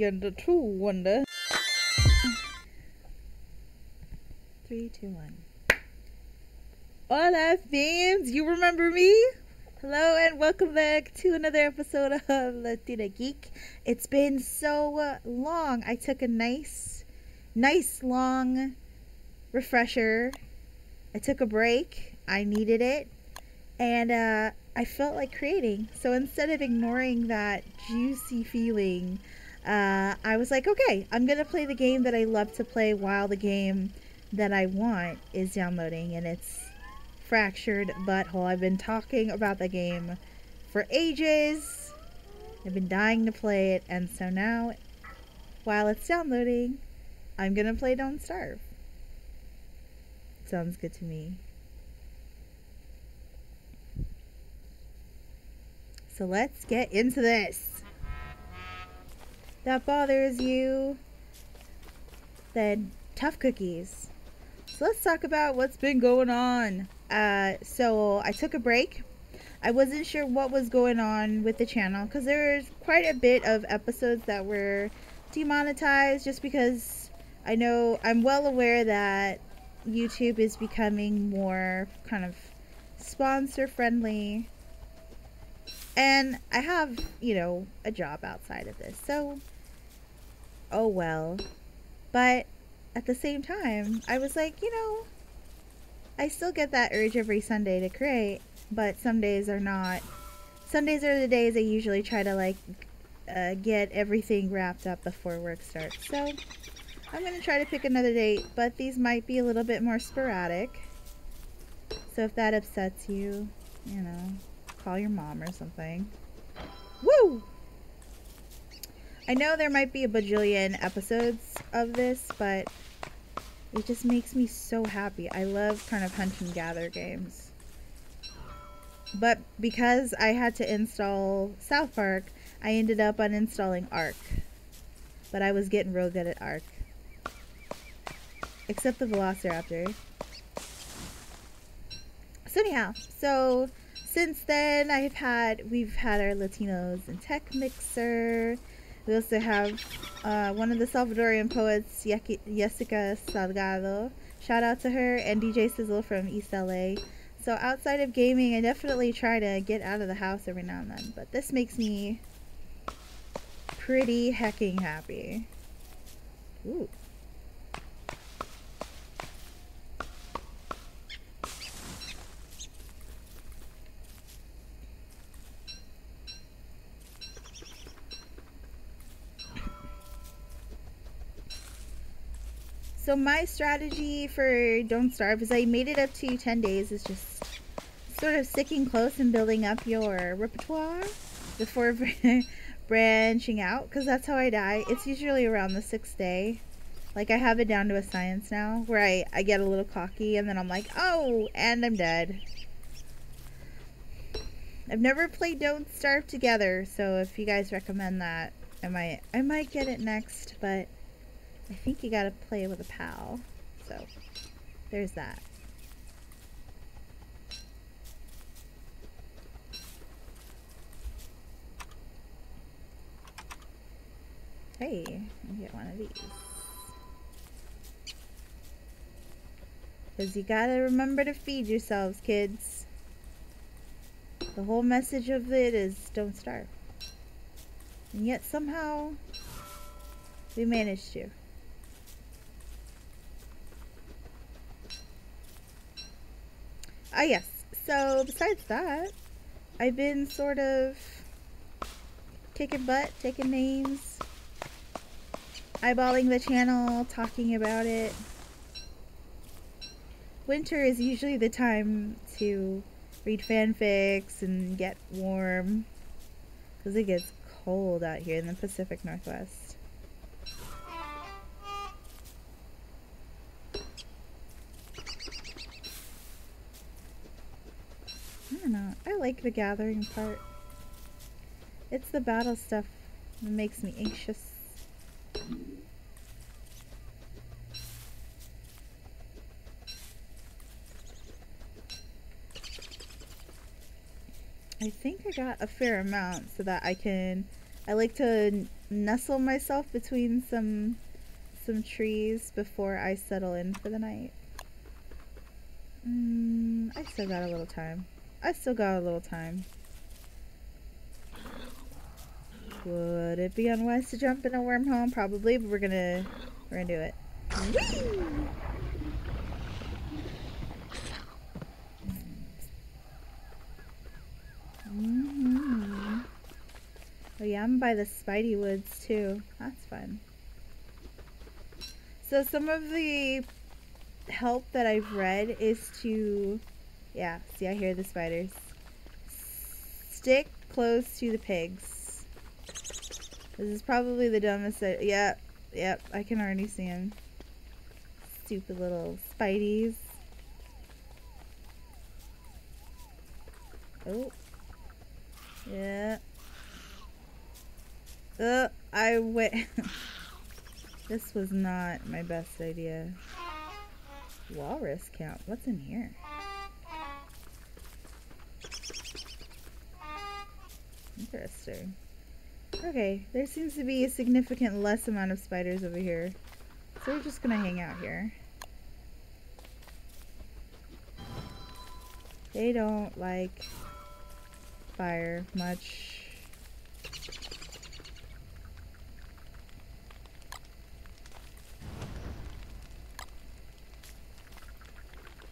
and a 2 and a 3, 2, 1. Hola, fams! You remember me? Hello and welcome back to another episode of Latina Geek. It's been so long. I took a nice long refresher. I took a break. I needed it. And I felt like creating. So instead of ignoring that juicy feeling, I was like, okay, I'm going to play the game that I love to play while the game that I want is downloading. And it's Fractured Butthole. I've been talking about the game for ages. I've been dying to play it. And so now, while it's downloading, I'm going to play Don't Starve. Sounds good to me. So let's get into this. That bothers you, then tough cookies. So let's talk about what's been going on. So I took a break. I wasn't sure what was going on with the channel because there's quite a bit of episodes that were demonetized just because I'm well aware that YouTube is becoming more kind of sponsor friendly. And I have, a job outside of this. So, oh well. But at the same time, I was like, I still get that urge every Sunday to create. But some days are not. Sundays are the days I usually try to, get everything wrapped up before work starts. So, I'm going to try to pick another date. But these might be a little bit more sporadic. So if that upsets you, call your mom or something. Woo! I know there might be a bajillion episodes of this, but it just makes me so happy. I love kind of hunt and gather games. But because I had to install South Park, I ended up uninstalling Ark. But I was getting real good at Ark. Except the Velociraptor. So anyhow, since then, we've had our Latinos in Tech Mixer. We also have one of the Salvadorian poets, Yesika Salgado. Shout out to her, and DJ Sizzle from East LA. So outside of gaming, I definitely try to get out of the house every now and then. But this makes me pretty hecking happy. Ooh. So my strategy for Don't Starve is I made it up to 10 days. It's just sort of sticking close and building up your repertoire before branching out. Because that's how I die. It's usually around the 6th day. Like, I have it down to a science now. Where I get a little cocky and then I'm like, oh, and I'm dead. I've never played Don't Starve together. So if you guys recommend that, I might get it next. But I think you gotta play with a pal. So, there's that. Hey, let me get one of these. Because you gotta remember to feed yourselves, kids. The whole message of it is don't starve. And yet somehow, we managed to. Ah, yes. So, besides that, I've been sort of kicking butt, taking names, eyeballing the channel, talking about it. Winter is usually the time to read fanfics and get warm, because it gets cold out here in the Pacific Northwest. I don't know. I like the gathering part. It's the battle stuff that makes me anxious. I think I got a fair amount so that I can I like to nestle myself between some trees before I settle in for the night. I still got a little time. Would it be unwise to jump in a wormhole? Probably, but we're gonna do it. Whee! Oh yeah, I'm by the Spidey Woods too. That's fun. So some of the help that I've read is to, yeah, see, I hear the spiders. Stick close to the pigs. This is probably the dumbest. Yep, I can already see him. Stupid little spideys. Oh. Yeah. I went. This was not my best idea. Walrus count. What's in here? Interesting. Okay, there seems to be a significant less amount of spiders over here. So we're just gonna hang out here. They don't like fire much.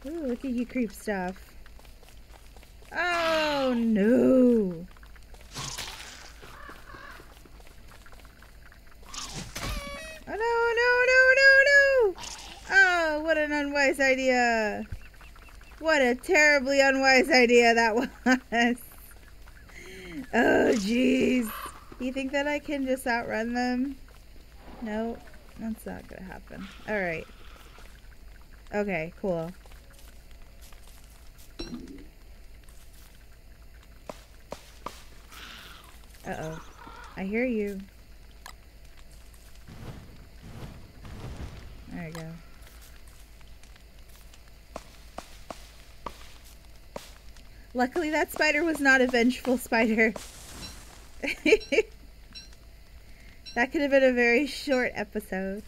Ooh, look at you creep stuff. Oh no! Oh no! Oh, what an unwise idea! What a terribly unwise idea that was! Oh jeez! You think that I can just outrun them? No, that's not gonna happen. Alright. Okay, cool. Uh-oh. I hear you. There you go. Luckily that spider was not a vengeful spider. That could have been a very short episode.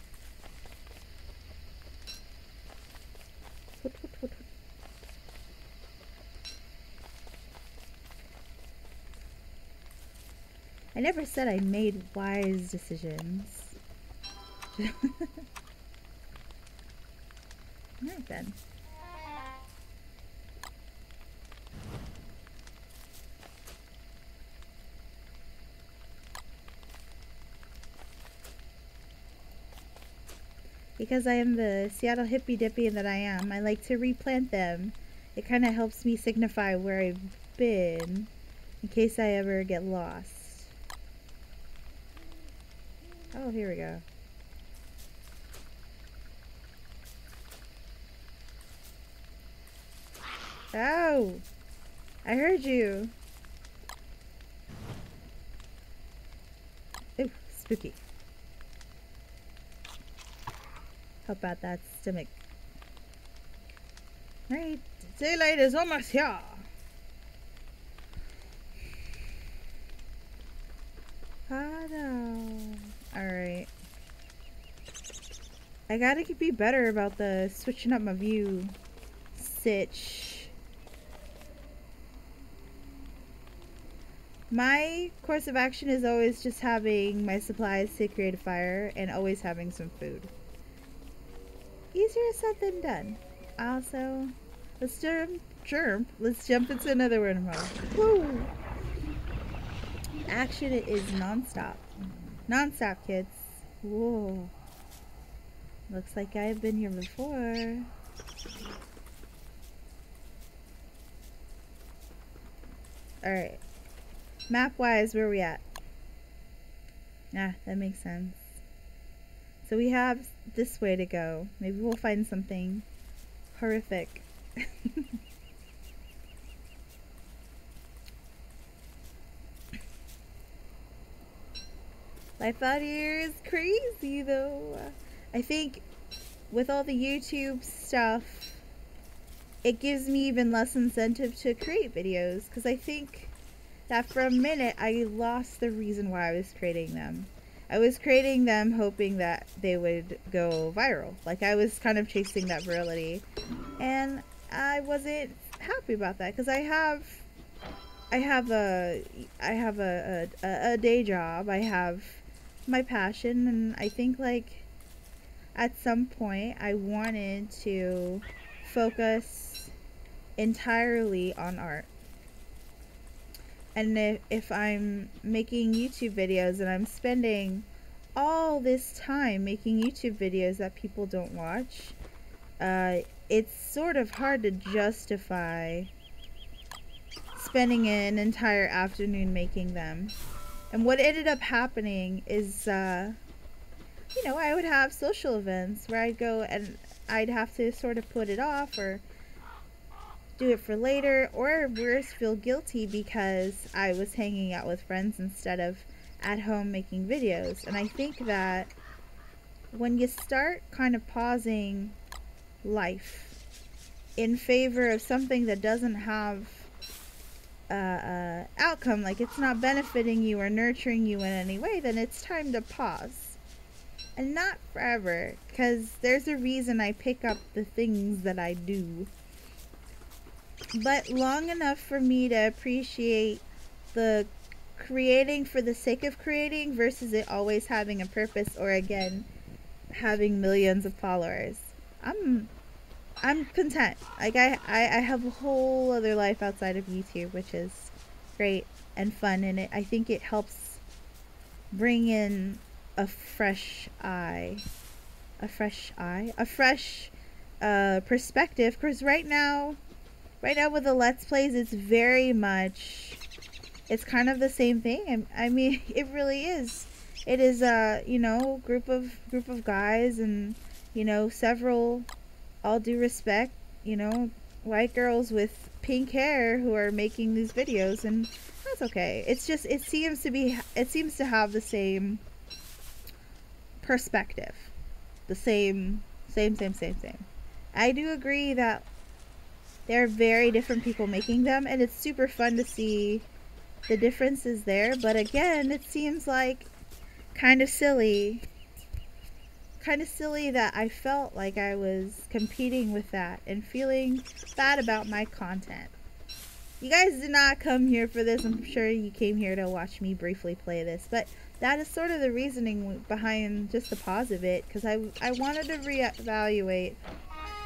I never said I made wise decisions. Alright then. Because I am the Seattle hippie dippy that I am, I like to replant them. It kind of helps me signify where I've been in case I ever get lost. Oh, here we go. Oh! I heard you! Ooh, spooky. How about that stomach? Right, daylight is almost here! Oh no. Alright. I gotta be better about the switching up my view sitch. My course of action is always just having my supplies to create a fire and always having some food. Easier said than done. Also, let's jump into another wormhole. Woo! Action is non-stop. Non-stop, kids. Whoa. Looks like I've been here before. Alright. Map-wise, where are we at? Ah, that makes sense. So we have this way to go. Maybe we'll find something horrific. Life out here is crazy though. I think with all the YouTube stuff, it gives me even less incentive to create videos because I think that for a minute I lost the reason why I was creating them. I was creating them hoping that they would go viral. Like, I was kind of chasing that virality, and I wasn't happy about that because I have a day job. I have my passion, and I think, like, at some point I wanted to focus entirely on art. And if I'm making YouTube videos and I'm spending all this time making YouTube videos that people don't watch, it's sort of hard to justify spending an entire afternoon making them. And what ended up happening is, you know, I would have social events where I'd go and I'd have to sort of put it off or do it for later, or worse, feel guilty because I was hanging out with friends instead of at home making videos. And I think that when you start kind of pausing life in favor of something that doesn't have outcome, like it's not benefiting you or nurturing you in any way, then it's time to pause. And not forever, because there's a reason I pick up the things that I do, but long enough for me to appreciate the creating for the sake of creating versus it always having a purpose, or again having millions of followers. I'm content. Like, I have a whole other life outside of YouTube, which is great and fun, and I think it helps bring in a fresh perspective, because right now with the Let's Plays, it's very much, it's kind of the same thing. I mean, it really is. It is you know, group of guys, and you know, several, all due respect, you know, white girls with pink hair who are making these videos, and that's okay. It's just, it seems to have the same perspective, the same. I do agree that there are very different people making them, and it's super fun to see the differences there, but again, it seems like kind of silly that I felt like I was competing with that and feeling bad about my content. You guys did not come here for this. I'm sure you came here to watch me briefly play this, but that is sort of the reasoning behind just the pause of it, because I wanted to reevaluate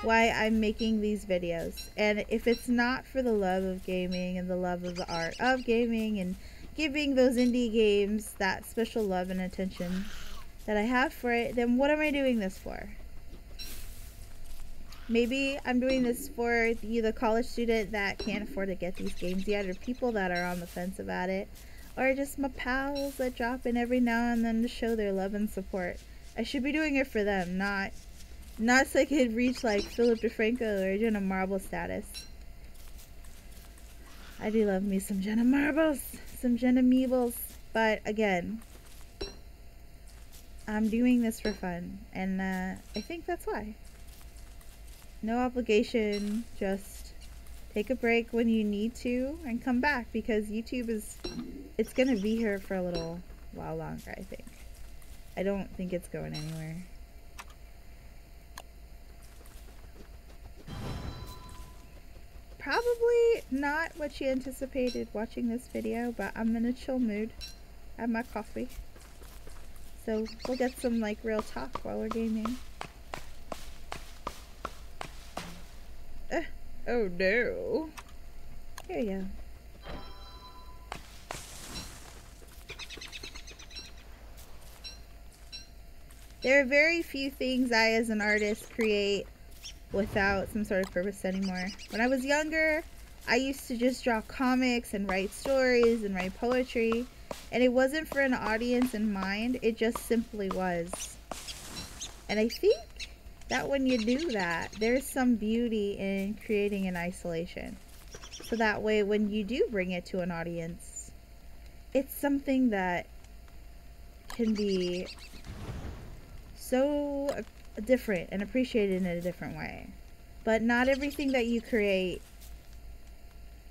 why I'm making these videos. And if it's not for the love of gaming and the love of the art of gaming and giving those indie games that special love and attention that I have for it, then what am I doing this for? Maybe I'm doing this for the college student that can't afford to get these games yet, or people that are on the fence about it, or just my pals that drop in every now and then to show their love and support. I should be doing it for them, not so I could reach like Philip DeFranco or Jenna Marble status. I do love me some Jenna Marbles, some Jenna Meebles, but again, I'm doing this for fun, and I think that's why. No obligation, just take a break when you need to and come back, because YouTube it's gonna be here for a little while longer, I think. I don't think it's going anywhere. Probably not what you anticipated watching this video, but I'm in a chill mood. I have my coffee. So we'll get some like real talk while we're gaming. Oh no. Here you go. There are very few things I as an artist create without some sort of purpose anymore. When I was younger, I used to just draw comics and write stories and write poetry, and it wasn't for an audience in mind, it just simply was. And I think that when you do that, there's some beauty in creating in isolation. So that way, when you do bring it to an audience, it's something that can be so different and appreciated in a different way. But not everything that you create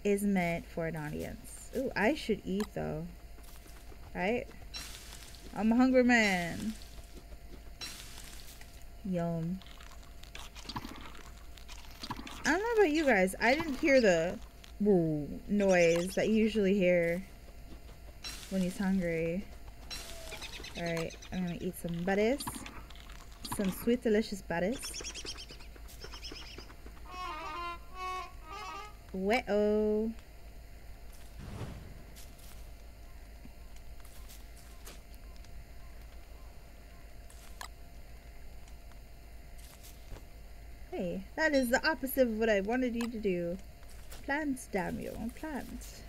is meant for an audience. Ooh, I should eat though. Right? I'm a hungry man. Yum. I don't know about you guys. I didn't hear the noise that you usually hear when he's hungry. Alright, I'm gonna eat some lettuce. Some sweet, delicious lettuce. Wet-oh. Hey, that is the opposite of what I wanted you to do. Plants, damn you. Plants.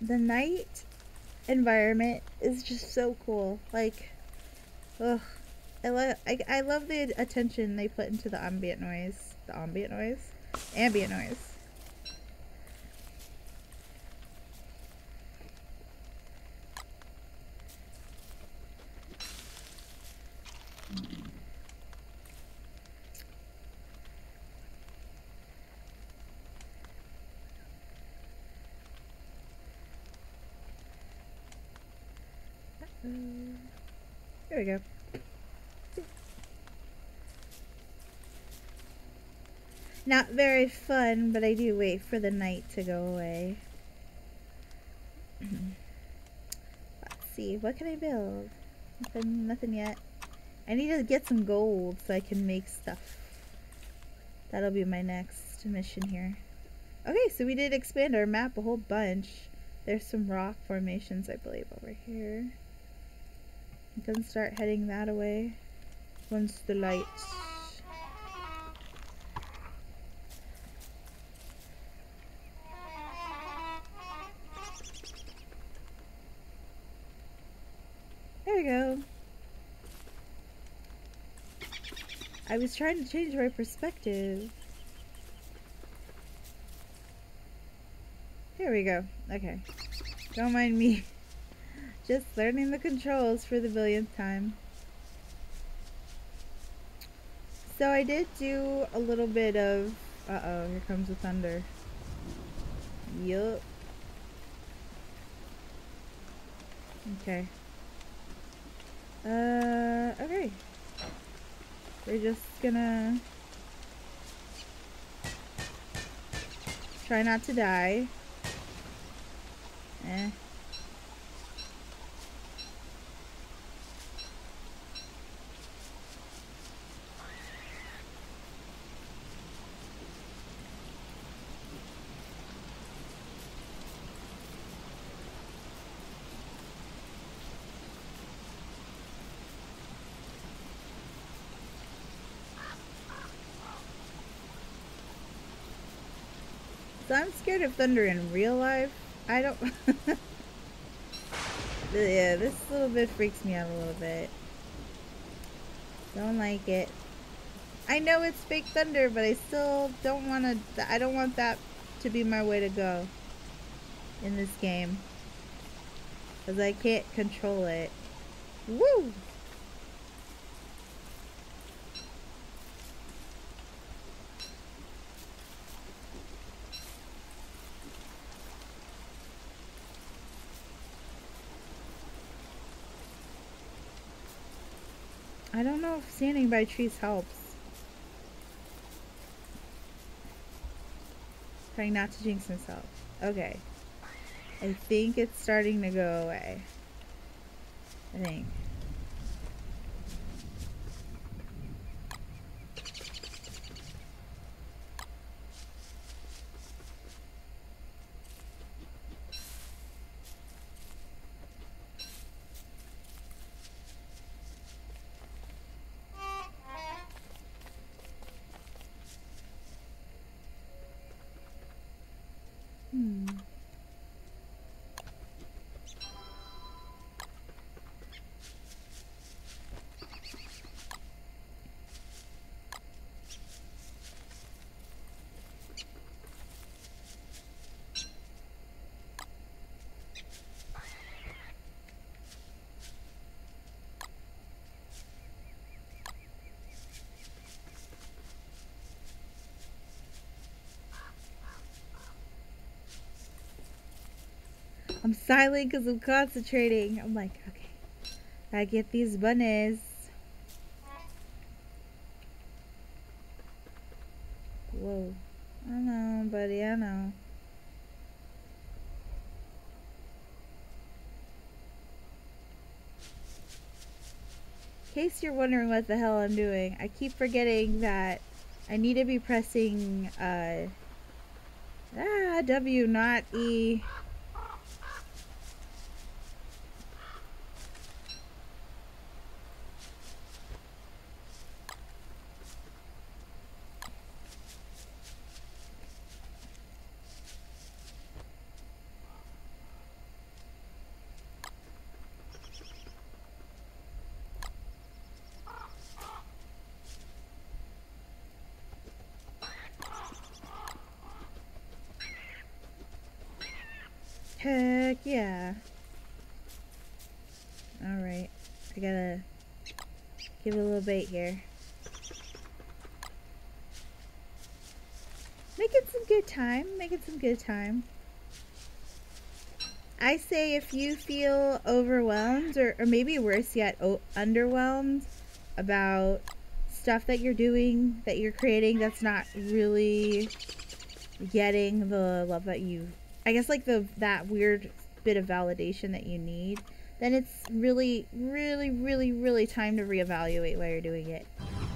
The night environment is just so cool. Like, ugh. I love the attention they put into the ambient noise. The ambient noise? Ambient noise. There we go. Not very fun, but I do wait for the night to go away. Let's see, what can I build? Nothing yet. I need to get some gold so I can make stuff. That'll be my next mission here. Okay, so we did expand our map a whole bunch. There's some rock formations, I believe, over here. You can start heading that away once the lights. There we go. I was trying to change my perspective. There we go. Okay. Don't mind me. Just learning the controls for the billionth time. So I did do a little bit of... Uh-oh, here comes the thunder. Yup. Okay. Okay. We're just gonna... try not to die. So I'm scared of thunder in real life. I don't... Yeah, this little bit freaks me out a little bit. Don't like it. I know it's fake thunder, but I still don't want to... I don't want that to be my way to go in this game. Because I can't control it. Woo! I don't know if standing by trees helps. Trying not to jinx myself. Okay. I think it's starting to go away. I think. I'm silent because I'm concentrating. I'm like, okay, I get these bunnies. Whoa. I know, buddy, I know. In case you're wondering what the hell I'm doing, I keep forgetting that I need to be pressing W, not E. Heck yeah. Alright. I gotta give it a little bait here. Making some good time. Making some good time. I say if you feel overwhelmed, or maybe worse yet, underwhelmed about stuff that you're doing, that you're creating, that's not really getting the love that you, I guess, like that weird bit of validation that you need, then it's really, really, really, really time to reevaluate why you're doing it.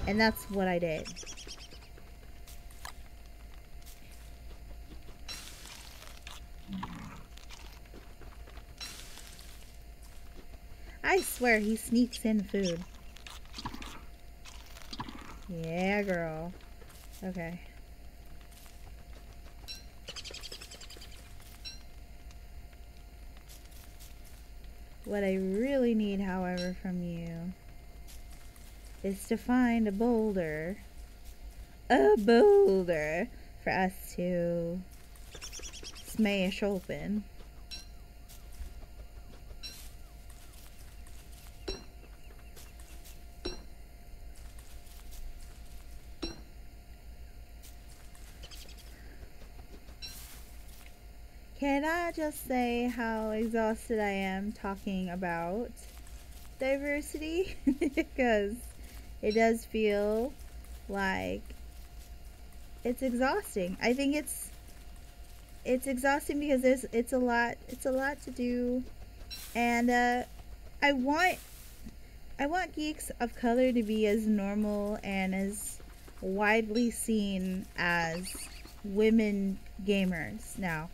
And that's what I did. I swear he sneaks in food. Yeah, girl. Okay. What I really need, however, from you is to find a boulder. A boulder for us to smash open. Can I just say how exhausted I am talking about diversity? Because it does feel like it's exhausting. I think it's exhausting because it's a lot to do, and I want geeks of color to be as normal and as widely seen as women gamers. Now,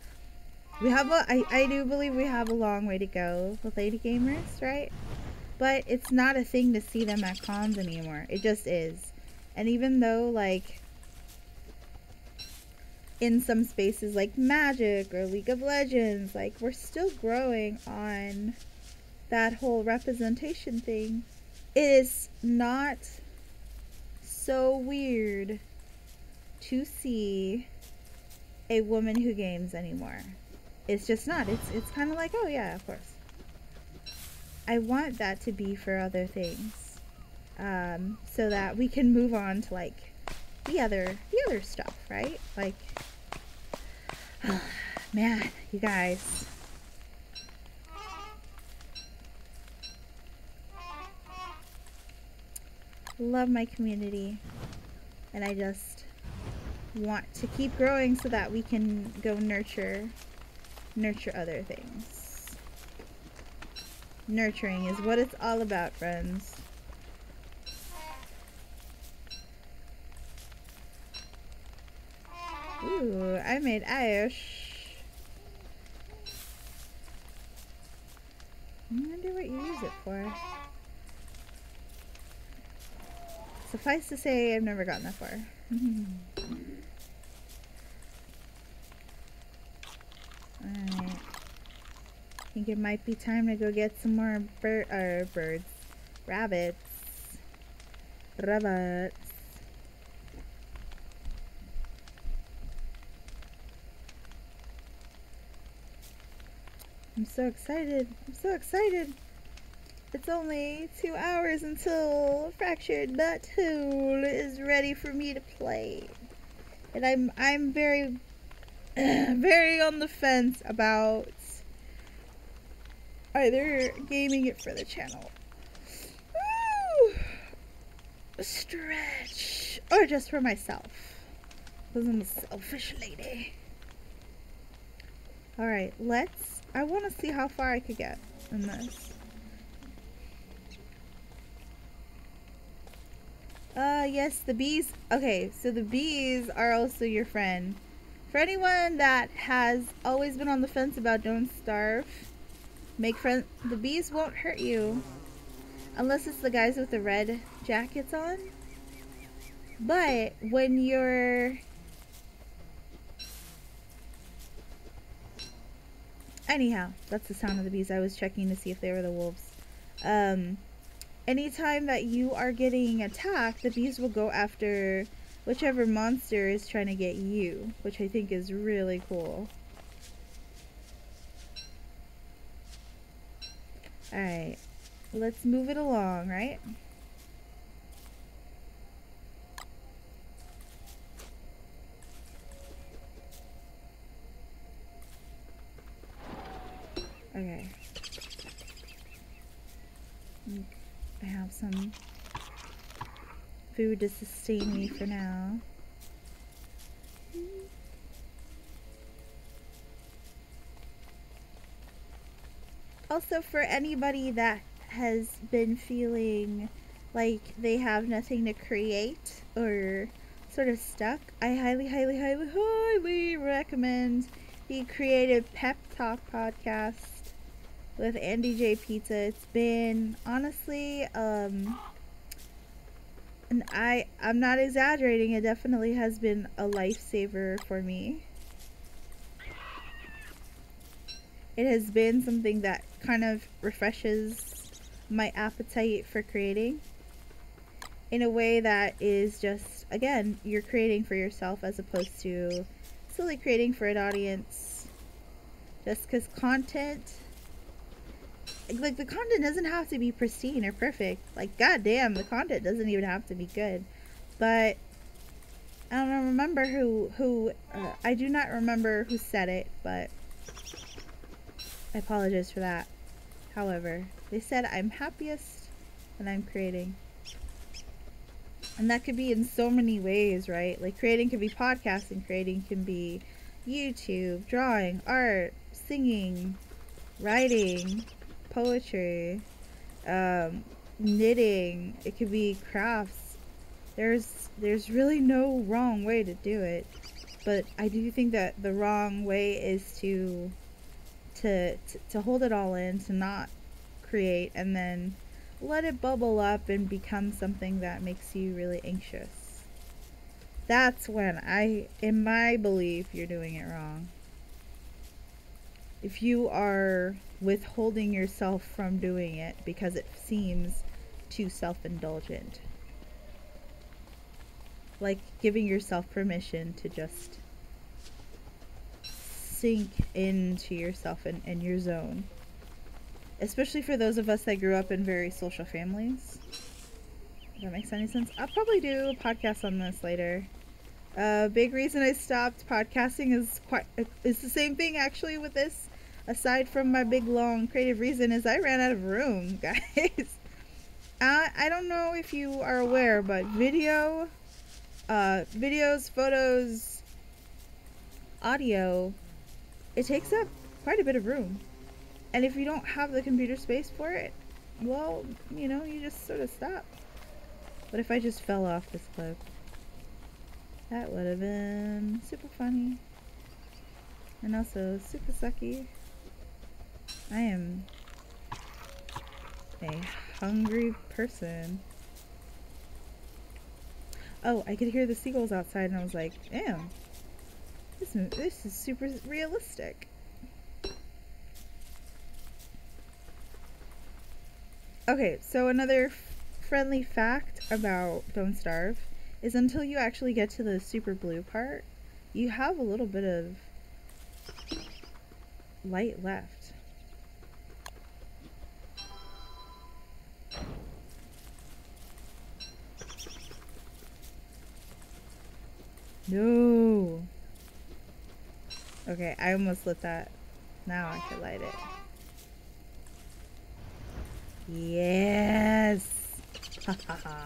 we have I do believe we have a long way to go with lady gamers, right? But it's not a thing to see them at cons anymore. It just is. And even though, like, in some spaces like Magic or League of Legends, like, we're still growing on that whole representation thing, it is not so weird to see a woman who games anymore. It's just not. It's kind of like, oh yeah, of course. I want that to be for other things, so that we can move on to, like, the other stuff, right? Like, oh, man, you guys. Love my community, and I just want to keep growing so that we can go nurture other things. Nurturing is what it's all about, friends. Ooh, I made ash. I wonder what you use it for. Suffice to say, I've never gotten that far. Alright. I think it might be time to go get some more birds. Rabbits. Rabbits. I'm so excited. I'm so excited. It's only 2 hours until Fractured But Whole is ready for me to play. And I'm very very on the fence about either gaming it for the channel, woo, stretch, or just for myself, because I'm a selfish lady. Alright, I want to see how far I could get in this. Yes, the bees. Okay, so the bees are also your friend. For anyone that has always been on the fence about don't starve, make friends. The bees won't hurt you. Unless it's the guys with the red jackets on. But when you're... Anyhow, that's the sound of the bees. I was checking to see if they were the wolves. Anytime that you are getting attacked, the bees will go after whichever monster is trying to get you, which I think is really cool. Alright, let's move it along, right? Okay. I have some food to sustain me for now. Also, for anybody that has been feeling like they have nothing to create or sort of stuck, I highly recommend the Creative Pep Talk podcast with Andy J. Pizza. It's been, honestly, and I'm not exaggerating, it definitely has been a lifesaver for me. It has been something that kind of refreshes my appetite for creating in a way that is just, again, you're creating for yourself as opposed to solely creating for an audience. Just because content, like, the content doesn't have to be pristine or perfect. Like, goddamn, the content doesn't even have to be good. But I don't remember I do not remember who said it, but I apologize for that. However, they said I'm happiest when I'm creating. And that could be in so many ways, right? Like, creating can be podcasting, creating can be YouTube, drawing, art, singing, writing, poetry, knitting. It could be crafts. There's really no wrong way to do it, but I do think that the wrong way is to hold it all in, to not create, and then let it bubble up and become something that makes you really anxious. That's when in my belief, you're doing it wrong. If you are withholding yourself from doing it because it seems too self-indulgent. Like giving yourself permission to just sink into yourself and your zone. Especially for those of us that grew up in very social families. If that makes any sense. I'll probably do a podcast on this later. Big reason I stopped podcasting is the same thing actually with this. Aside from my big long creative reason, is I ran out of room, guys. I don't know if you are aware, but videos, photos, audio, it takes up quite a bit of room. And if you don't have the computer space for it, well, you know, you just sort of stop. What if I just fell off this cliff? That would have been super funny. And also super sucky. I am a hungry person. Oh, I could hear the seagulls outside and I was like, damn. This is super realistic. Okay, so another friendly fact about Don't Starve is until you actually get to the super blue part, you have a little bit of light left. No. Okay, I almost lit that. Now I can light it. Yes. Ha ha ha.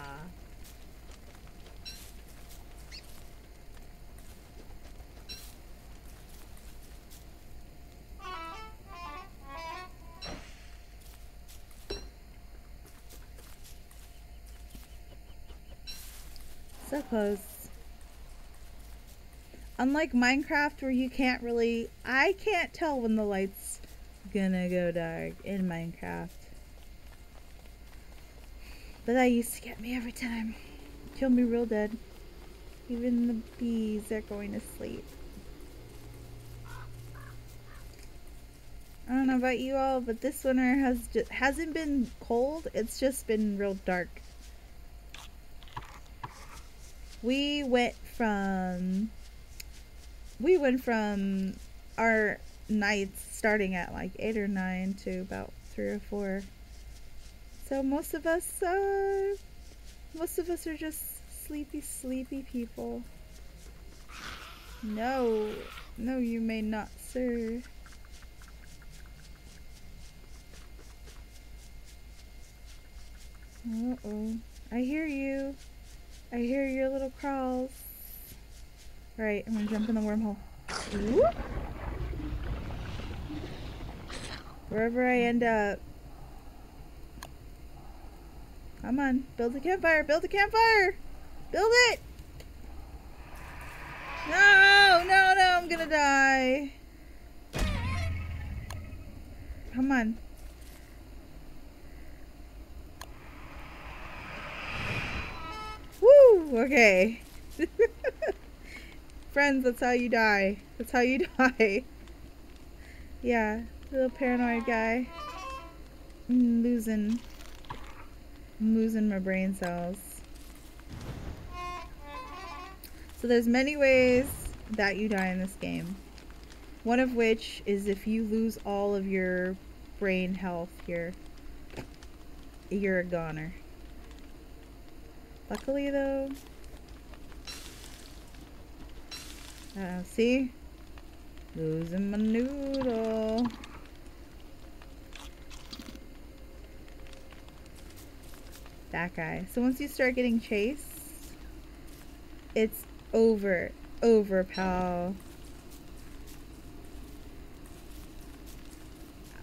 So close. Unlike Minecraft where you can't really... I can't tell when the light's gonna go dark in Minecraft. But that used to get me every time. Kill me real dead. Even the bees are going to sleep. I don't know about you all, but this winter hasn't been cold. It's just been real dark. We went from our nights starting at like 8 or 9 to about 3 or 4. So most of us are just sleepy people. No, you may not, sir. Uh-oh. I hear you. I hear your little crawls. Alright, I'm gonna jump in the wormhole. Whoop. Wherever I end up. Come on, build a campfire, build a campfire! Build it! No, I'm gonna die. Come on. Woo! Okay. Friends, that's how you die. That's how you die. Yeah, little paranoid guy. I'm losing my brain cells. So there's many ways that you die in this game. One of which is if you lose all of your brain health, you're a goner. Luckily though, see? Losing my noodle. That guy. So once you start getting chased, it's over, pal.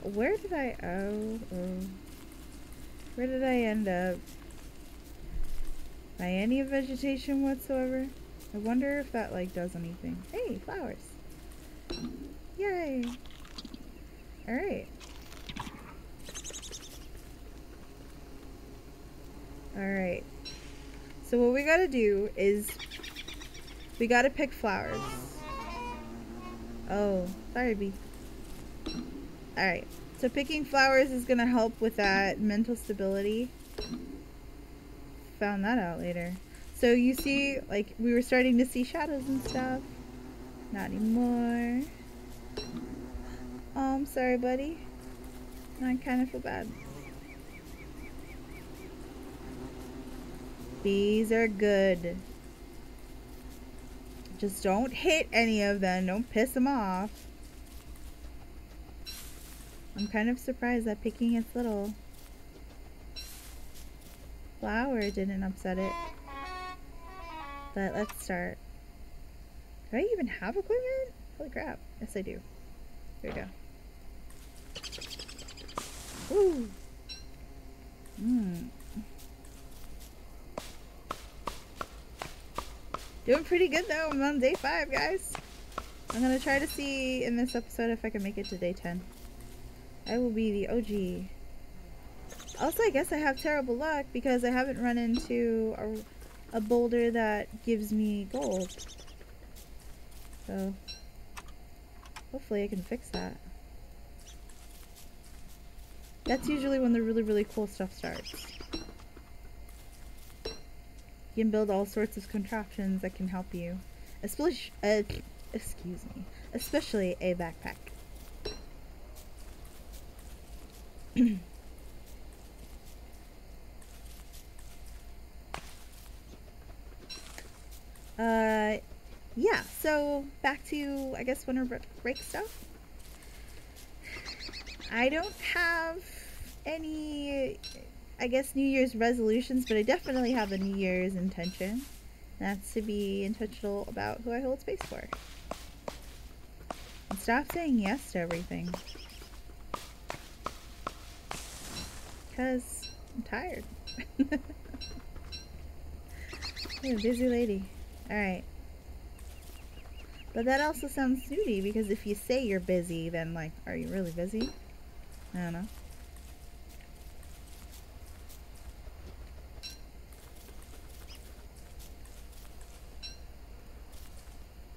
Where did I, where did I end up? By any vegetation whatsoever? I wonder if that like does anything. Hey, flowers. Yay. Alright. Alright. So what we gotta do is we gotta pick flowers. Oh, sorry, bee. Alright. So picking flowers is gonna help with that mental stability. Found that out later. So you see, like, we were starting to see shadows and stuff. Not anymore. Oh, I'm sorry, buddy. I kind of feel bad. Bees are good. Just don't hit any of them. Don't piss them off. I'm kind of surprised that picking its little flower didn't upset it. But let's start. Do I even have equipment? Holy crap. Yes, I do. Here we go. Woo! Doing pretty good though. I'm on day 5, guys. I'm gonna try to see in this episode if I can make it to day 10. I will be the OG. Also, I guess I have terrible luck because I haven't run into a boulder that gives me gold. So, hopefully I can fix that. That's usually when the really, really cool stuff starts. You can build all sorts of contraptions that can help you. Especially, especially a backpack. Yeah, so back to, I guess, winter break stuff. I don't have any, I guess, New Year's resolutions, but I definitely have a New Year's intention. That's to be intentional about who I hold space for. And stop saying yes to everything. Because I'm tired. You're a busy lady. Alright. But that also sounds snooty, because if you say you're busy, then, like, are you really busy? I don't know.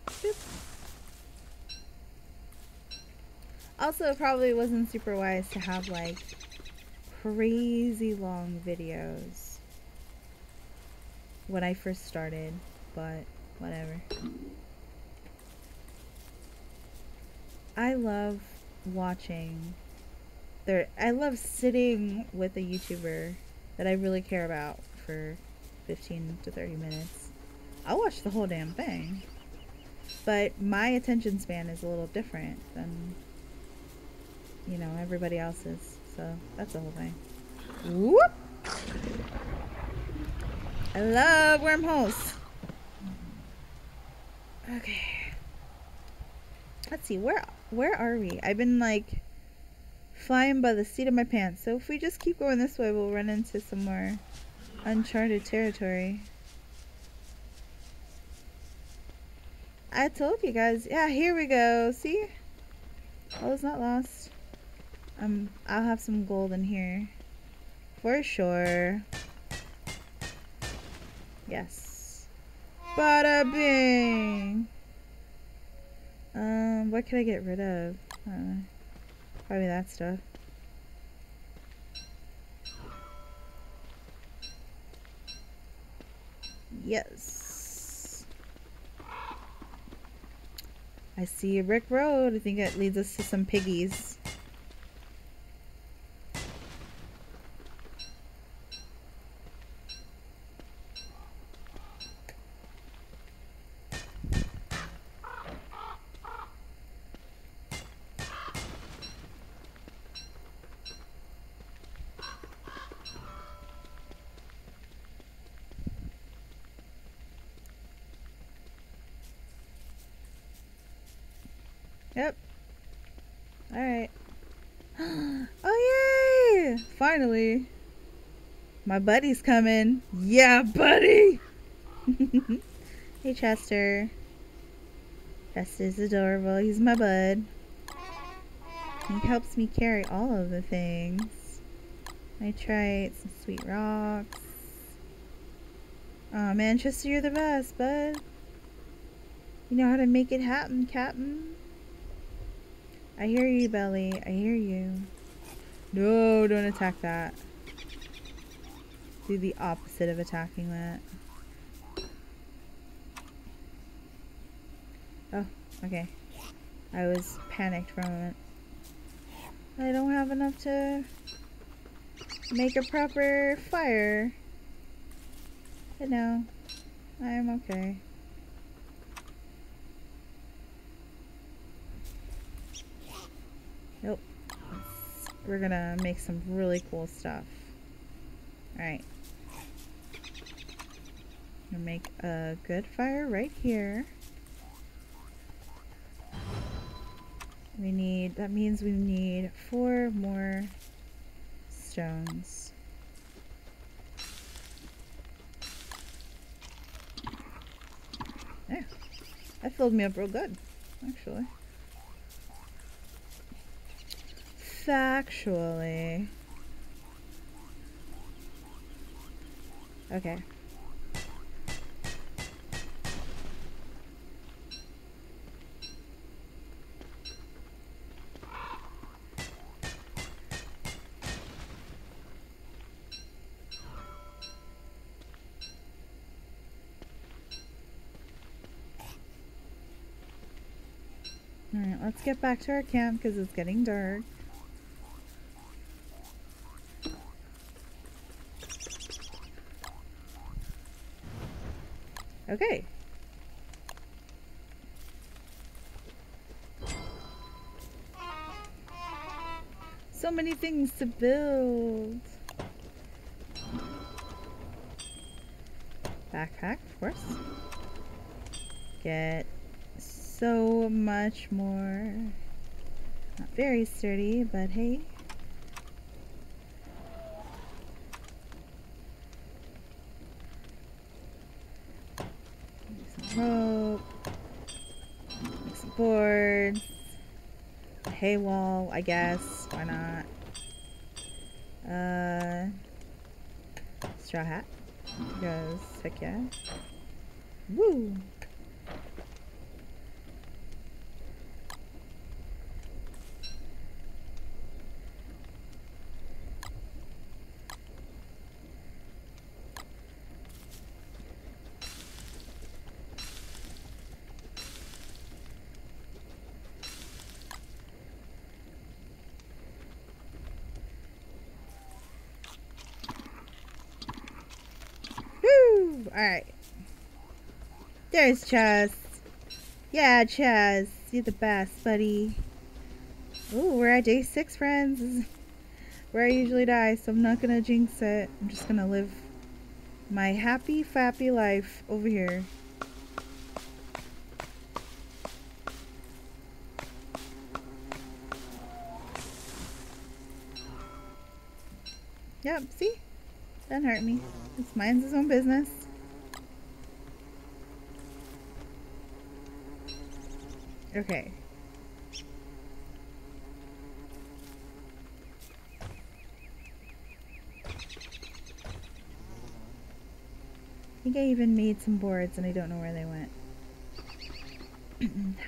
Boop. Also, it probably wasn't super wise to have, like, crazy long videos when I first started, but whatever. I love watching I love sitting with a YouTuber that I really care about for 15 to 30 minutes. I'll watch the whole damn thing. But my attention span is a little different than, you know, everybody else's. So that's the whole thing. Whoop! I love wormholes. Okay. Let's see, where are we? I've been like flying by the seat of my pants. So if we just keep going this way, we'll run into some more uncharted territory. I told you guys. Yeah, here we go. See? All is not lost. I'll have some gold in here. For sure. Yes. Bada bing! What can I get rid of? I don't know. Probably that stuff. Yes. I see a brick road. I think it leads us to some piggies. Yep. Alright. Oh, yay! Finally. My buddy's coming. Yeah, buddy! Hey, Chester. Chester's adorable. He's my bud. He helps me carry all of the things. Nitrite, some sweet rocks. Aw, man, Chester, you're the best, bud. You know how to make it happen, Captain. I hear you, Belly. I hear you. No, don't attack that. Do the opposite of attacking that. Oh, okay. I was panicked for a moment. I don't have enough to make a proper fire. But no, I'm okay. Nope. We're gonna make some really cool stuff. Alright. Gonna make a good fire right here. That means we need 4 more stones. Yeah. That filled me up real good, actually. Factually. Okay. Alright, let's get back to our camp because it's getting dark. Okay. So So many things to build. Backpack, of course. Get so much more. Not very sturdy, but hey. Make some rope. Make some boards. A hay wall, I guess. Why not? Straw hat. Because heck yeah. Woo! Alright. There's Chaz. Yeah, Chaz. You're the best, buddy. Ooh, we're at day 6, friends. This is where I usually die, so I'm not gonna jinx it. I'm just gonna live my happy, fappy life over here. Yep, see? Doesn't hurt me. It's mind's his own business. Okay. I think I even made some boards and I don't know where they went.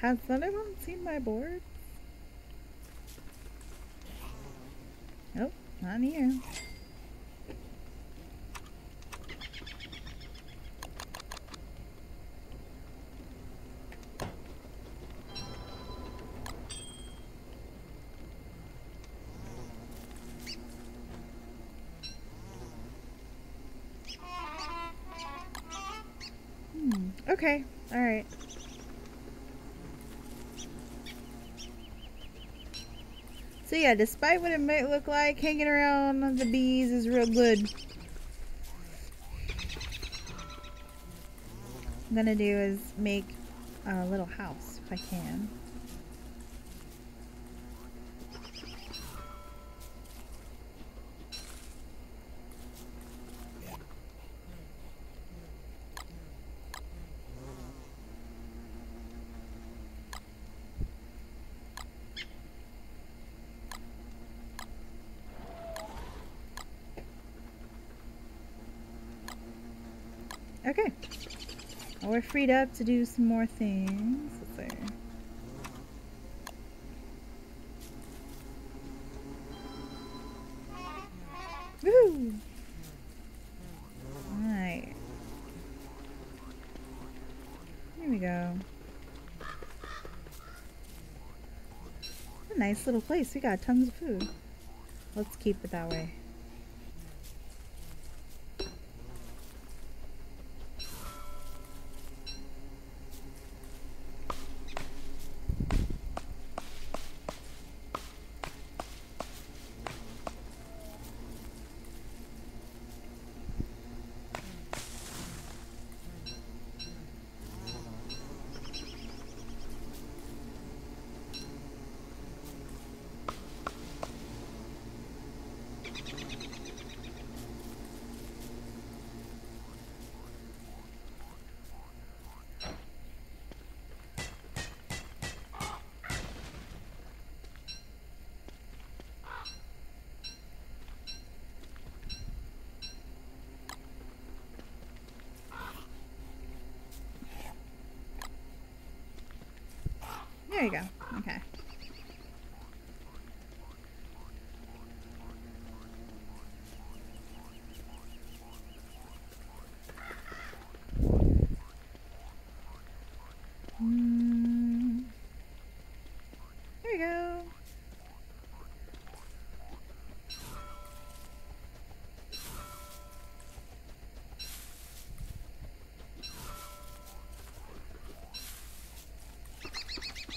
Has anyone seen my boards? Nope, not here. Okay, alright. So yeah, despite what it might look like, hanging around the bees is real good. What I'm gonna do is make a little house, if I can. Okay. Well, we're freed up to do some more things. Let's see. Woo! Alright. Here we go. A nice little place. We got tons of food. Let's keep it that way. There you go. Okay. There you go.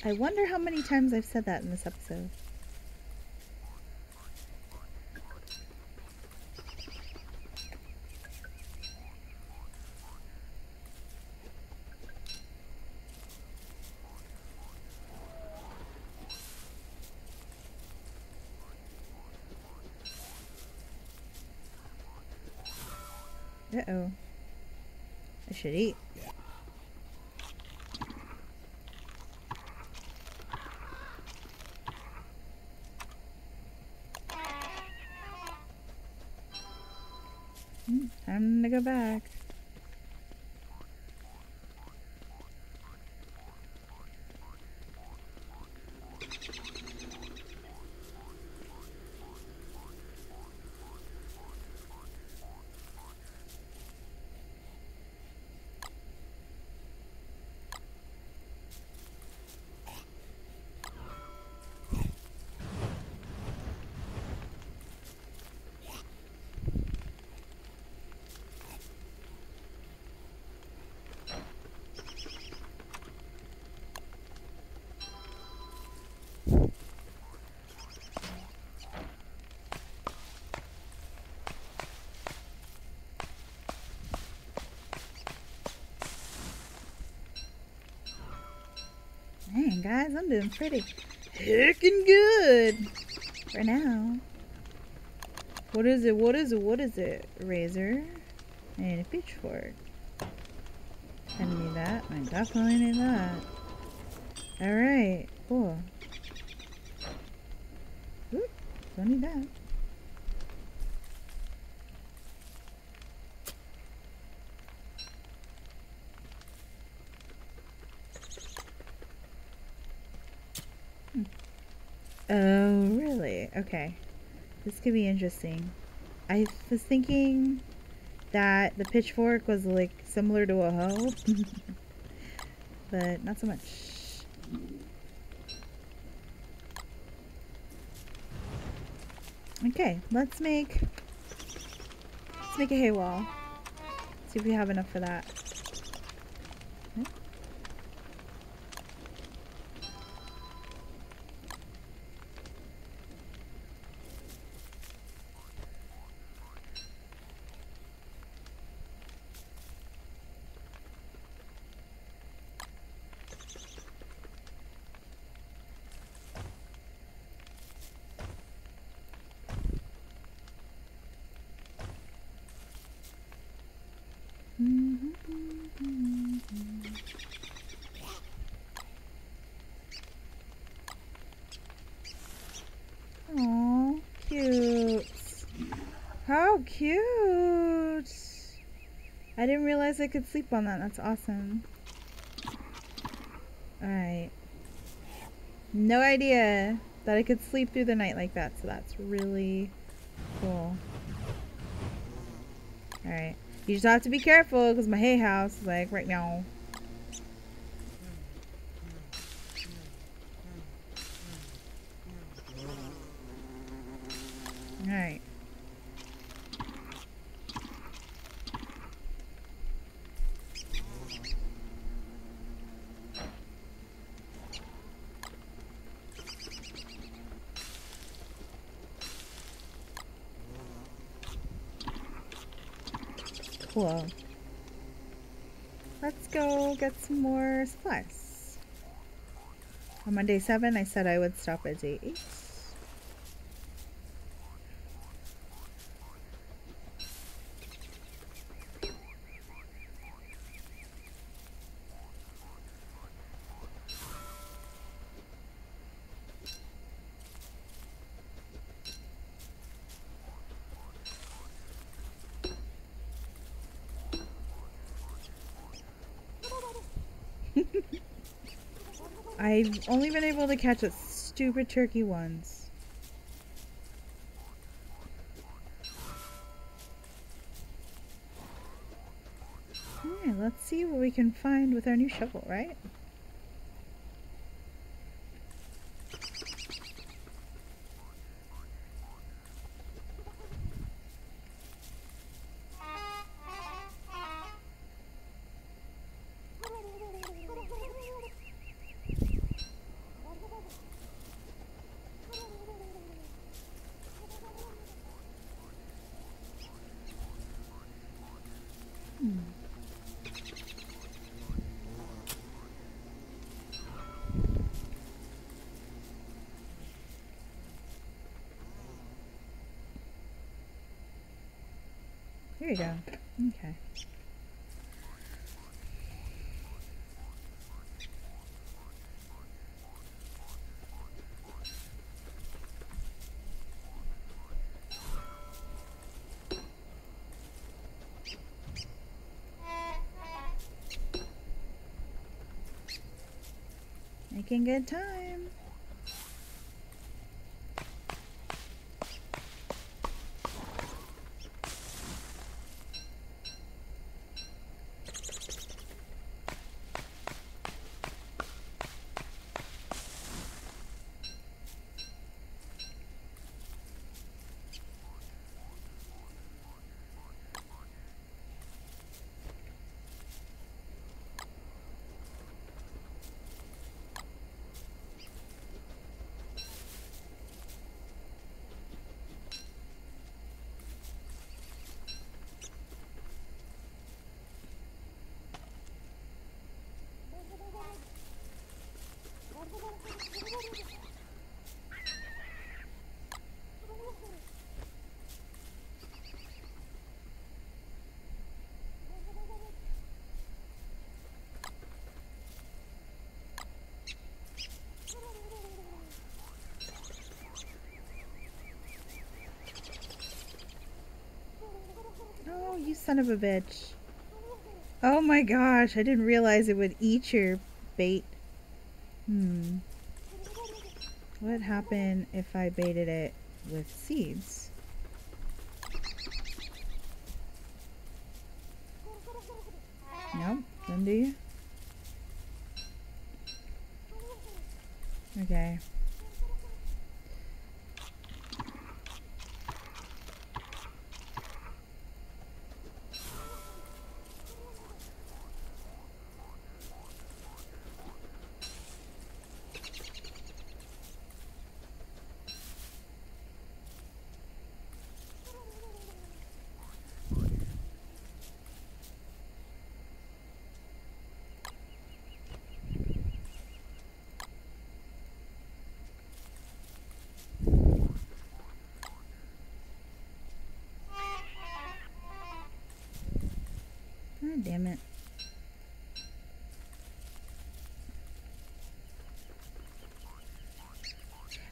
I wonder how many times I've said that in this episode. Uh-oh. I should eat. Time to go back. Man, guys, I'm doing pretty heckin' good for now. What is it? What is it? What is it? A razor and a pitchfork. I need that. I definitely need that. Alright, cool. Oop, don't need that. Oh, really? Okay. This could be interesting. I was thinking that the pitchfork was like similar to a hoe. But not so much. Okay, let's make a hay wall. See if we have enough for that. Okay. Aw, cute. How cute. I didn't realize I could sleep on that. That's awesome. Alright. No idea that I could sleep through the night like that, so that's really cool. Alright. You just have to be careful because my hay house is like right now. Alright. Cool. Let's go get some more supplies. On day 7, I said I would stop at day 8. I've only been able to catch it stupid turkey once. Alright, let's see what we can find with our new shovel, right? Here you go. Okay. Making good time. Oh, you son of a bitch. Oh my gosh, I didn't realize it would eat your bait. What would happen if I baited it with seeds? Nope, didn't do you? Okay. Oh, damn it.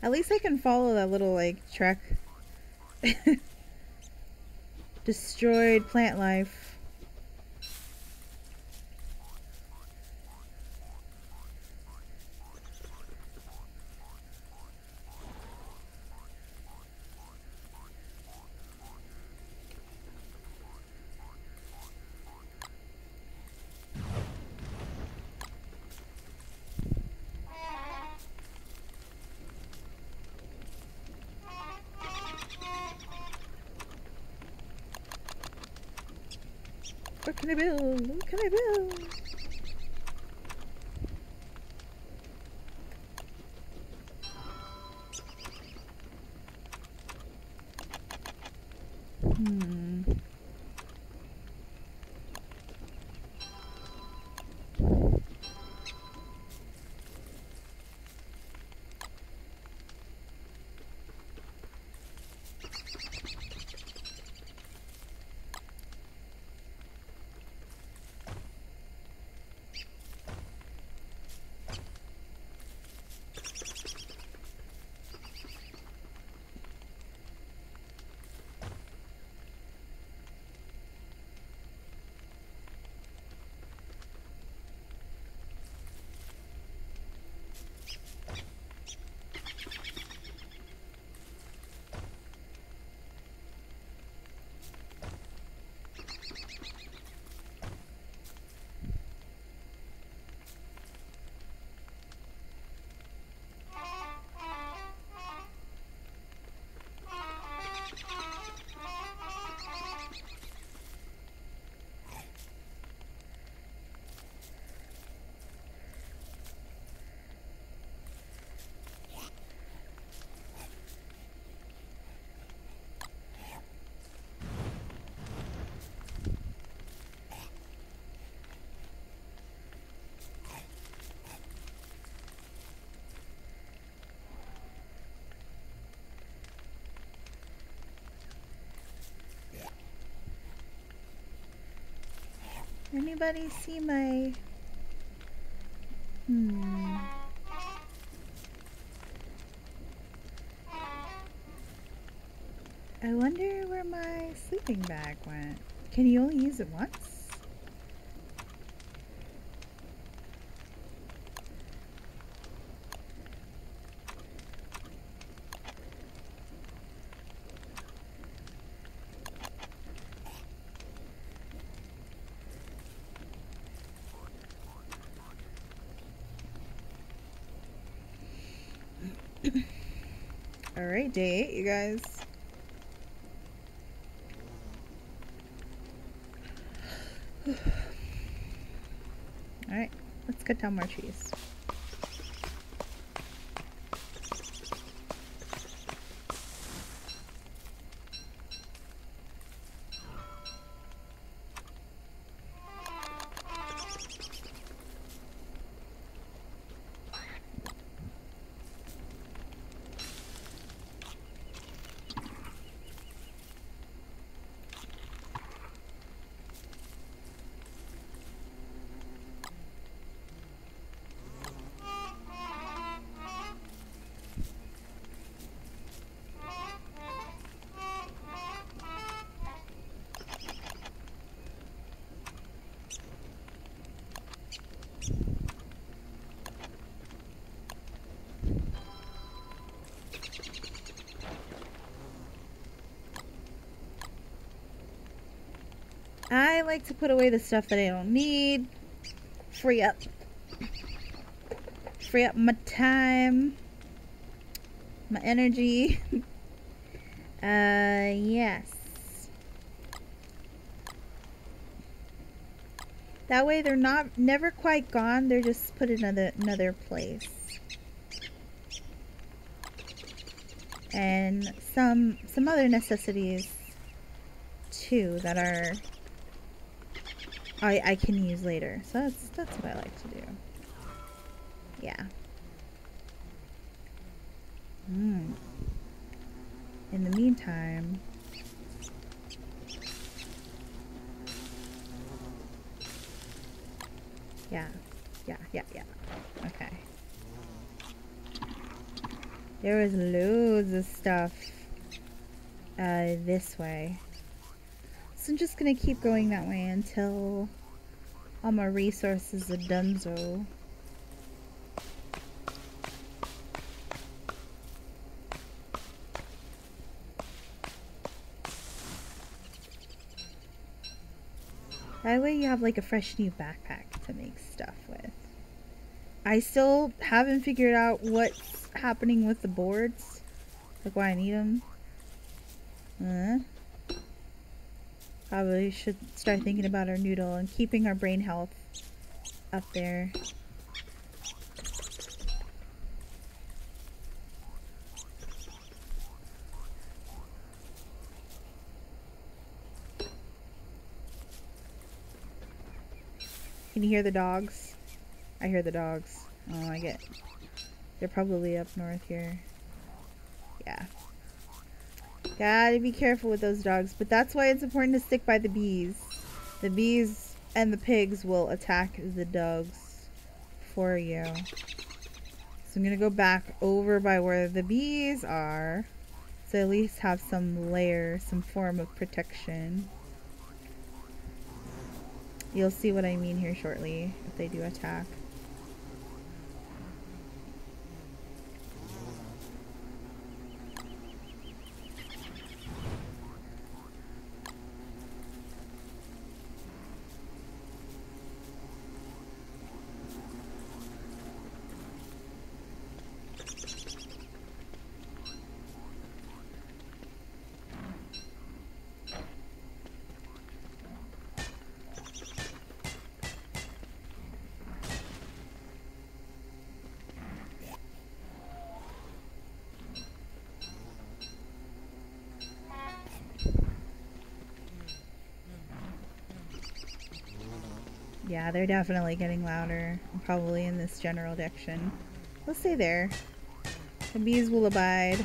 At least I can follow that little, like, track. Destroyed plant life. What can I build? What can I build? anybody see my... I wonder where my sleeping bag went. Can you only use it once? Alright, day 8, you guys. Alright, let's cut down more trees. I like to put away the stuff that I don't need. Free up my time, my energy. Yes. That way they're never quite gone. They're just put in another place. And some other necessities too that are I can use later. So that's what I like to do. Yeah. In the meantime, yeah. Okay. There was loads of stuff this way. So I'm just gonna keep going that way until all my resources are donezo. That way you have like a fresh new backpack to make stuff with. I still haven't figured out what's happening with the boards. Like why I need them. Probably should start thinking about our noodle and keeping our brain health up there. Can you hear the dogs? I hear the dogs. Oh, they're probably up north here. Yeah. Gotta be careful with those dogs, but that's why it's important to stick by the bees. The bees and the pigs will attack the dogs for you. So I'm gonna go back over by where the bees are, so at least have some layer, some form of protection. You'll see what I mean here shortly if they do attack. Yeah, they're definitely getting louder. Probably in this general direction. We'll stay there. The bees will abide.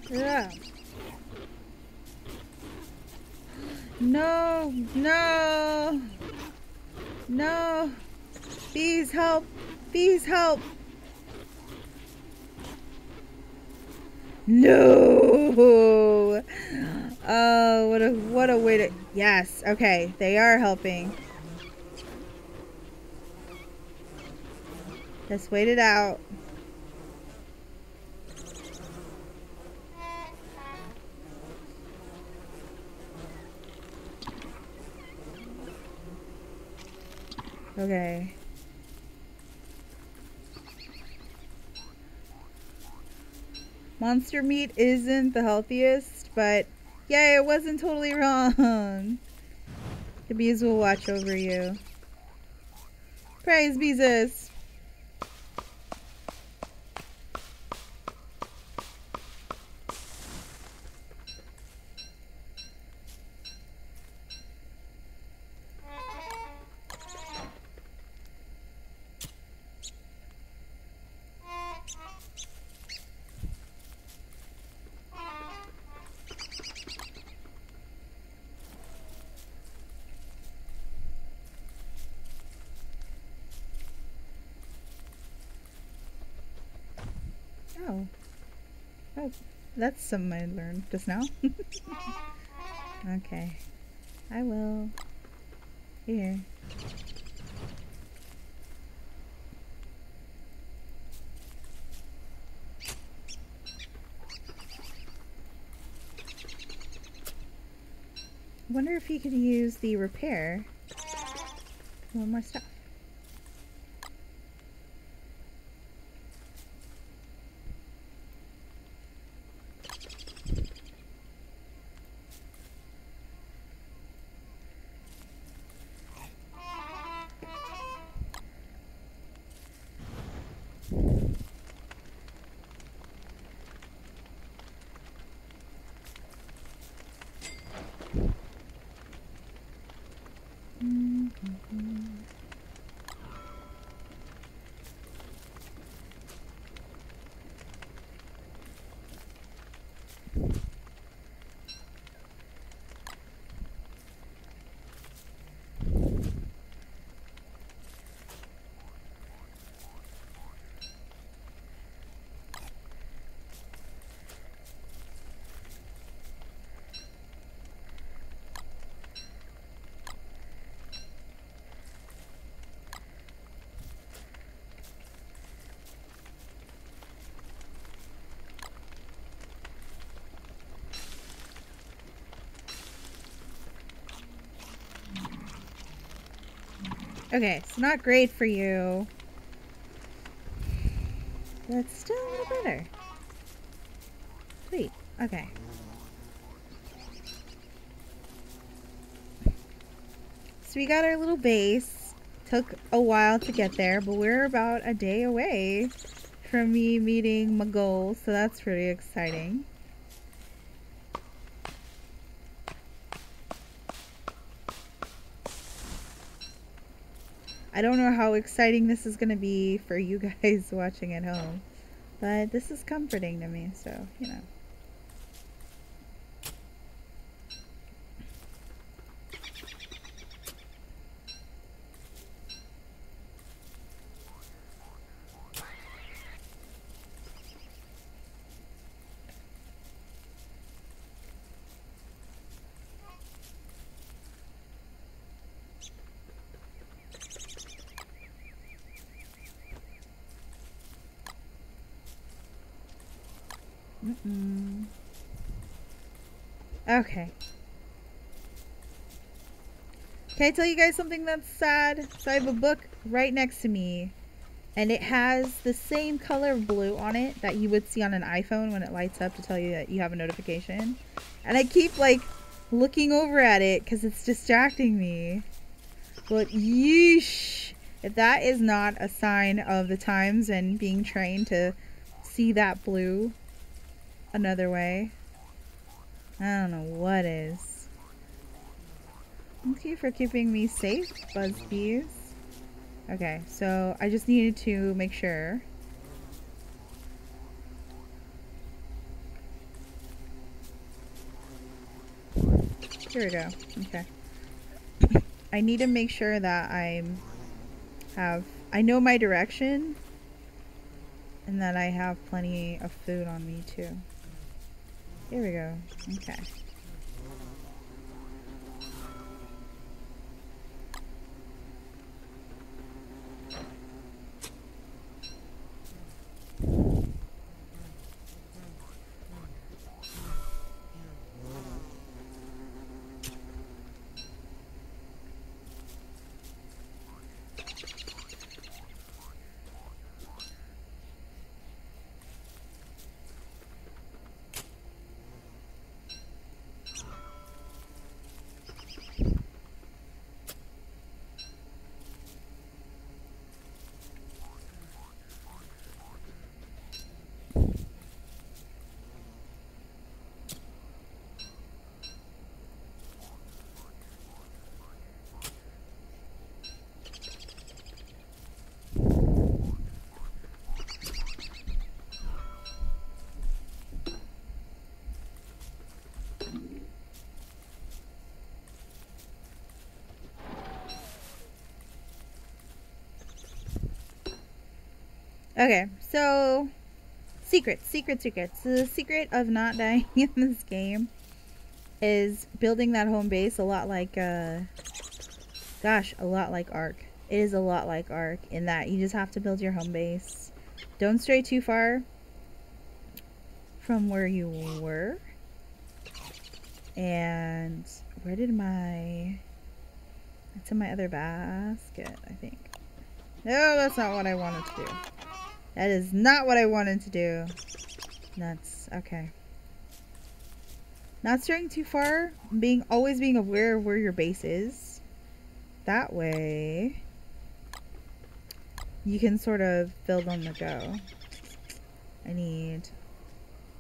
Yeah. No, no, no. Bees, help! Bees, help! No! Oh, what a way to... Yes, okay, they are helping. Just wait it out. Okay. Monster meat isn't the healthiest, but yeah, it wasn't totally wrong. The bees will watch over you. Praise Beezus! Oh. Oh, that's something I learned just now. Okay. I will. Here. I wonder if he could use the repair. One more stuff. Okay, it's not great for you. But still a little better. Sweet. Okay. So we got our little base. Took a while to get there, but we're about a day away from me meeting my goal, so that's pretty exciting. I don't know how exciting this is going to be for you guys watching at home, but this is comforting to me, so, you know. Okay. Can I tell you guys something that's sad? So I have a book right next to me, and it has the same color of blue on it that you would see on an iPhone when it lights up to tell you that you have a notification. And I keep, like, looking over at it because it's distracting me. But yeesh, if that is not a sign of the times and being trained to see that blue, another way. I don't know what is. Thank you for keeping me safe, Buzzbees. Okay, so I just needed to make sure. Here we go. Okay. I need to make sure that I know my direction and that I have plenty of food on me too. Here we go. Okay. Okay, so secrets. The secret of not dying in this game is building that home base a lot like gosh, a lot like Ark. It is a lot like Ark in that you just have to build your home base. Don't stray too far from where you were. And where did my... It's in my other basket, I think. No, that's not what I wanted to do. That is not what I wanted to do. Nuts. Okay. Not straying too far. Always being aware of where your base is. That way you can sort of build on the go. I need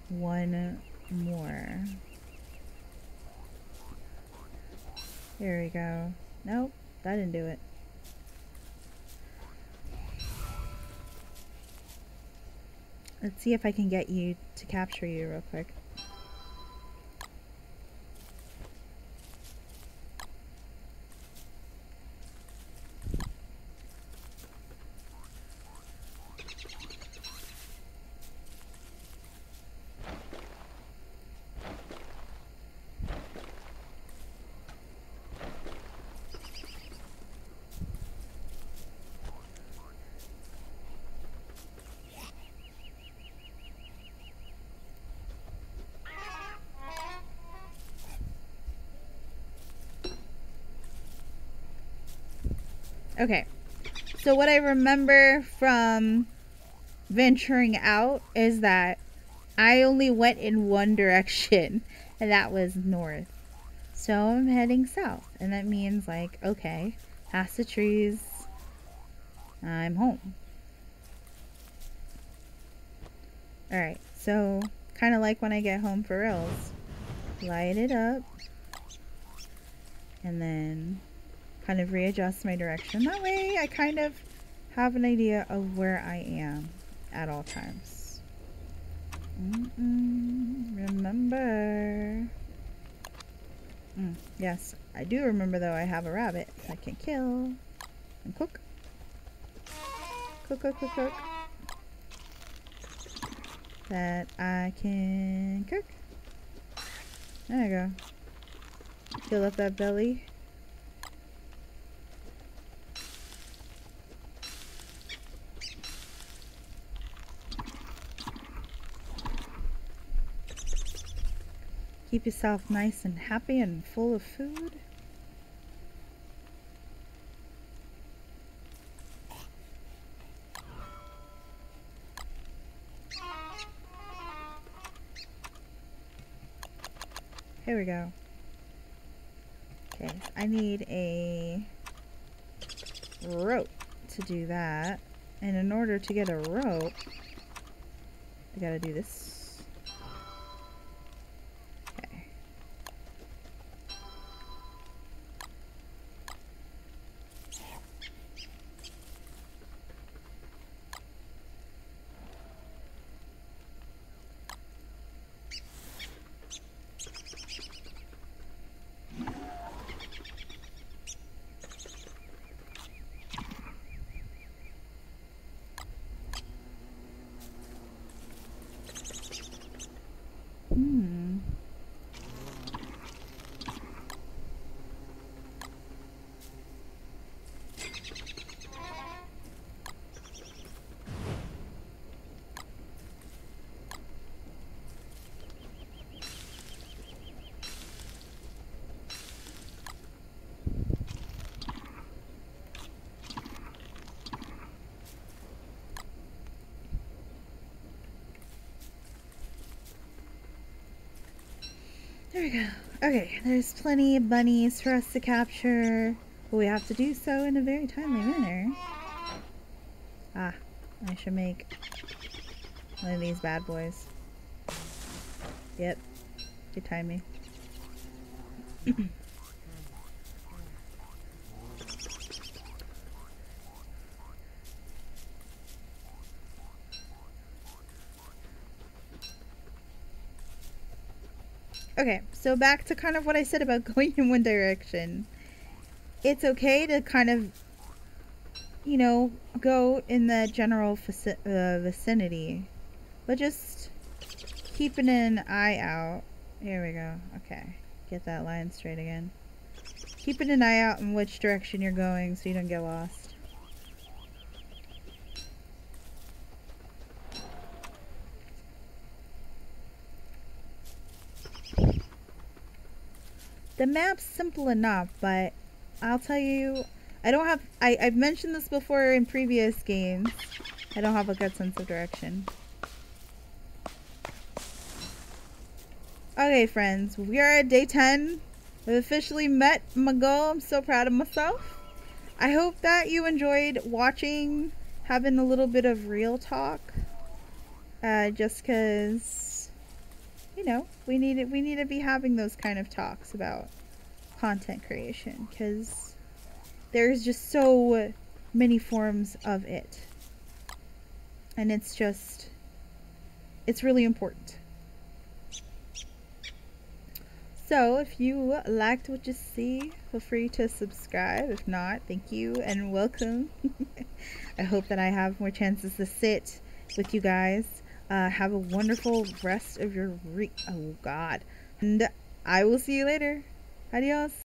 one more. There we go. Nope, that didn't do it. Let's see if I can get you to capture you real quick. Okay, so what I remember from venturing out is that I only went in one direction, and that was north. So I'm heading south, and that means, like, okay, past the trees, I'm home. Alright, so kind of like when I get home for reals. Light it up, and then kind of readjust my direction. That way I kind of have an idea of where I am at all times. Remember. Yes, I do remember though I have a rabbit I can kill and cook. Cook. That I can cook. There you go. Fill up that belly. Keep yourself nice and happy and full of food. Here we go. Okay, I need a rope to do that. And in order to get a rope, I gotta do this. There we go. Okay, there's plenty of bunnies for us to capture, but we have to do so in a very timely manner. Ah, I should make one of these bad boys. Yep, good timing. Okay, so back to kind of what I said about going in one direction. It's okay to kind of, you know, go in the general vicinity, but just keeping an eye out. Here we go. Okay, get that line straight again. Keeping an eye out in which direction you're going so you don't get lost. The map's simple enough, but I'll tell you, I've mentioned this before in previous games. I don't have a good sense of direction. Okay, friends, we are at day 10. We've officially met my goal. I'm so proud of myself. I hope that you enjoyed watching, having a little bit of real talk. Just because, you know, we need to be having those kind of talks about content creation, because there's just so many forms of it, and it's really important. So if you liked what you see, feel free to subscribe. If not, thank you and welcome. I hope that I have more chances to sit with you guys. Have a wonderful rest of your week. Oh God. And I will see you later. Adios.